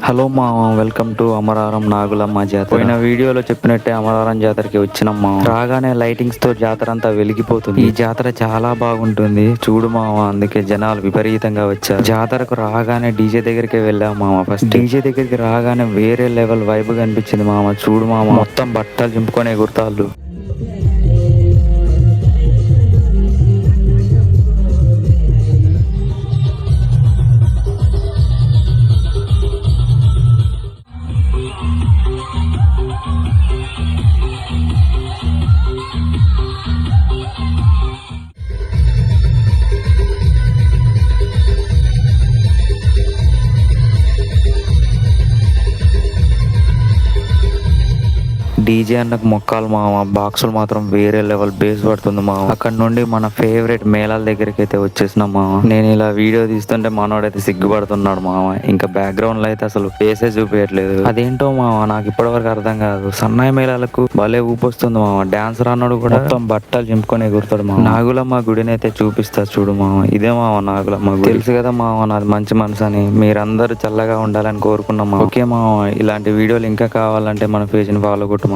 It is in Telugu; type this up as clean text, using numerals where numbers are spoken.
హలో మామ, వెల్కమ్ టు అమరారం నాగులమ్మ జాతర. పోయిన వీడియోలో చెప్పినట్టే అమరారం జాతరకి వచ్చినాం మామ. రాగానే లైటింగ్స్ తో జాతర అంతా వెలిగిపోతుంది. ఈ జాతర చాలా బాగుంటుంది చూడు మామ, అందుకే జనాలు విపరీతంగా వచ్చారు. జాతరకు రాగానే డీజే దగ్గరికి వెళ్ళాం మామ. ఫస్ట్ డీజే దగ్గరికి రాగానే వేరే లెవెల్ వైబ్ కనిపించింది మామ. చూడు మామ, మొత్తం బట్టలు చింపుకొని ఎగురుతాళ్ళు. డీజే అన్నకు మొక్కాలు మామ, బాక్సులు మాత్రం వేరే లెవెల్ బేస్ పడుతుంది మామ. అక్కడ నుండి మన ఫేవరెట్ మేళాల దగ్గరికి అయితే వచ్చేసినాం మామ. నేను ఇలా వీడియో తీస్తుంటే మనోడైతే సిగ్గుపడుతున్నాడు మామ. ఇంకా బ్యాక్గ్రౌండ్ లో అయితే అసలు ఫేసే చూపించట్లేదు. అదేంటో మామ, నాకు ఇప్పటివరకు అర్థం కాదు. సన్నాయి మేళాలకు భలే ఊపొస్తుంది మామ. డాన్సర్ అన్నాడు కూడా మొత్తం బట్టలు చింపుకొని ఎగురుతాడు మామ. నాగులమ్మ గుడిని అయితే చూపిస్తా చూడు మామ. ఇదే మామ నాగులమ్మ గుడి. తెలుసు కదా మామ, నాది మంచి మనసు అని. మీరందరూ చల్లగా ఉండాలని కోరుకున్నాం మామ. ఓకే మామ, ఇలాంటి వీడియోలు ఇంకా కావాలంటే మన పేజ్ ని ఫాలో కొట్టు మామ.